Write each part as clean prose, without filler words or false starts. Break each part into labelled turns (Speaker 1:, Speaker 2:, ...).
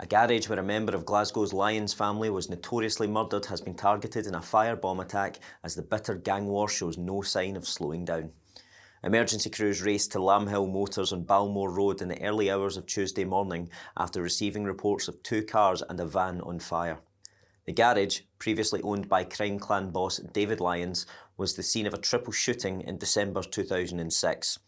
Speaker 1: A garage where a member of Glasgow's Lyons family was notoriously murdered has been targeted in a firebomb attack as the bitter gang war shows no sign of slowing down. Emergency crews raced to Lambhill Motors on Balmore Road in the early hours of Tuesday morning after receiving reports of 2 cars and a van on fire. The garage, previously owned by crime clan boss David Lyons, was the scene of a triple shooting in December 2006.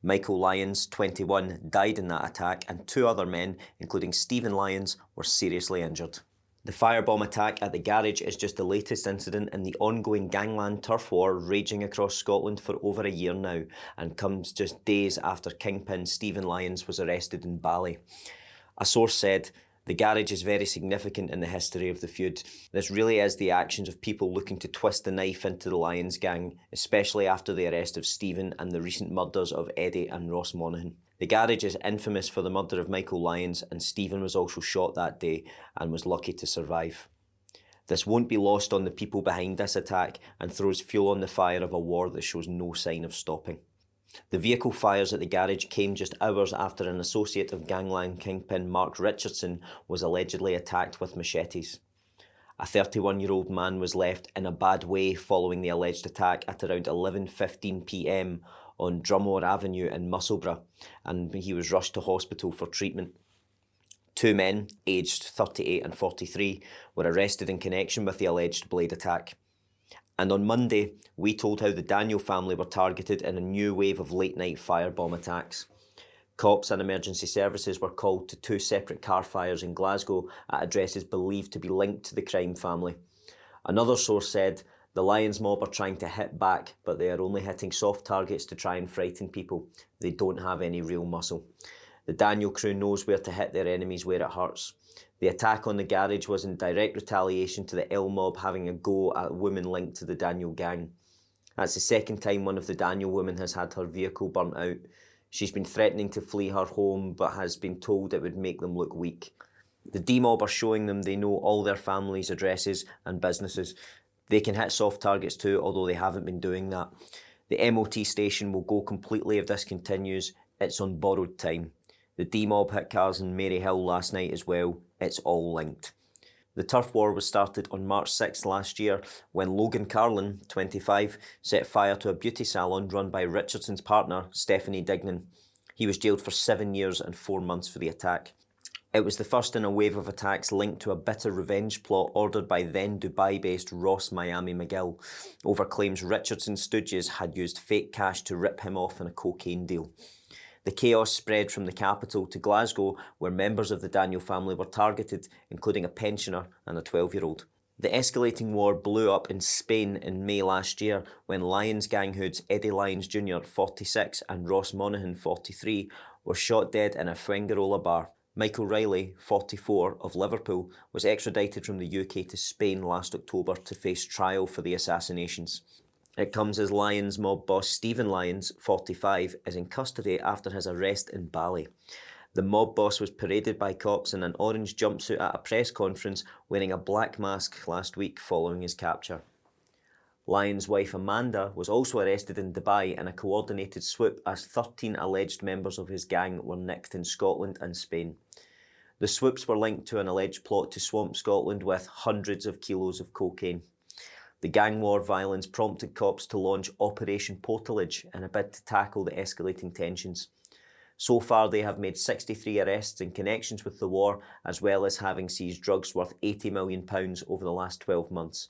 Speaker 1: Michael Lyons, 21, died in that attack, and 2 other men, including Stephen Lyons, were seriously injured. The firebomb attack at the garage is just the latest incident in the ongoing gangland turf war raging across Scotland for over a year now, and comes just days after Kingpin Stephen Lyons was arrested in Bali. A source said, "The garage is very significant in the history of the feud. This really is the actions of people looking to twist the knife into the Lyons gang, especially after the arrest of Stephen and the recent murders of Eddie and Ross Monaghan. The garage is infamous for the murder of Michael Lyons, and Stephen was also shot that day and was lucky to survive. This won't be lost on the people behind this attack and throws fuel on the fire of a war that shows no sign of stopping." The vehicle fires at the garage came just hours after an associate of gangland kingpin Mark Richardson was allegedly attacked with machetes. A 31-year-old man was left in a bad way following the alleged attack at around 11:15 p.m. on Drumore Avenue in Musselburgh, and he was rushed to hospital for treatment. 2 men, aged 38 and 43, were arrested in connection with the alleged blade attack. And on Monday, we told how the Daniel family were targeted in a new wave of late-night firebomb attacks. Cops and emergency services were called to 2 separate car fires in Glasgow at addresses believed to be linked to the crime family. Another source said, "The Lyons mob are trying to hit back, but they are only hitting soft targets to try and frighten people. They don't have any real muscle. The Daniel crew knows where to hit their enemies where it hurts." The attack on the garage was in direct retaliation to the L mob having a go at a woman linked to the Daniel gang. That's the second time one of the Daniel women has had her vehicle burnt out. She's been threatening to flee her home, but has been told it would make them look weak. The D mob are showing them they know all their families' addresses and businesses. They can hit soft targets too, although they haven't been doing that. The MOT station will go completely if this continues. It's on borrowed time. The D-mob hit cars in Maryhill last night as well. It's all linked. The turf war was started on March 6 last year when Logan Carlin, 25, set fire to a beauty salon run by Richardson's partner, Stephanie Dignan. He was jailed for 7 years and 4 months for the attack. It was the first in a wave of attacks linked to a bitter revenge plot ordered by then Dubai-based Ross Miami McGill over claims Richardson's stooges had used fake cash to rip him off in a cocaine deal. The chaos spread from the capital to Glasgow, where members of the Daniel family were targeted, including a pensioner and a 12-year-old. The escalating war blew up in Spain in May last year when Lyons gang hoods Eddie Lyons Jr., 46, and Ross Monaghan, 43, were shot dead in a Fuengirola bar. Michael Riley, 44, of Liverpool, was extradited from the UK to Spain last October to face trial for the assassinations. It comes as Lyons mob boss Stephen Lyons, 45, is in custody after his arrest in Bali. The mob boss was paraded by cops in an orange jumpsuit at a press conference wearing a black mask last week following his capture. Lyons' wife Amanda was also arrested in Dubai in a coordinated swoop as 13 alleged members of his gang were nicked in Scotland and Spain. The swoops were linked to an alleged plot to swamp Scotland with hundreds of kilos of cocaine. The gang war violence prompted cops to launch Operation Portalage in a bid to tackle the escalating tensions. So far, they have made 63 arrests in connections with the war, as well as having seized drugs worth £80 million over the last 12 months.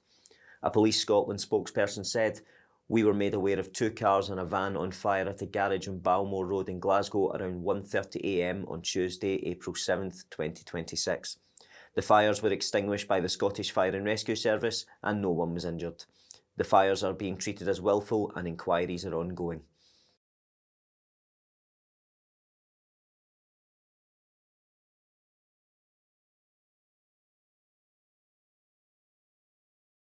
Speaker 1: A Police Scotland spokesperson said, "We were made aware of 2 cars and a van on fire at a garage on Balmore Road in Glasgow around 1:30 a.m. on Tuesday, April 7th, 2026. The fires were extinguished by the Scottish Fire and Rescue Service and no one was injured. The fires are being treated as willful and inquiries are ongoing."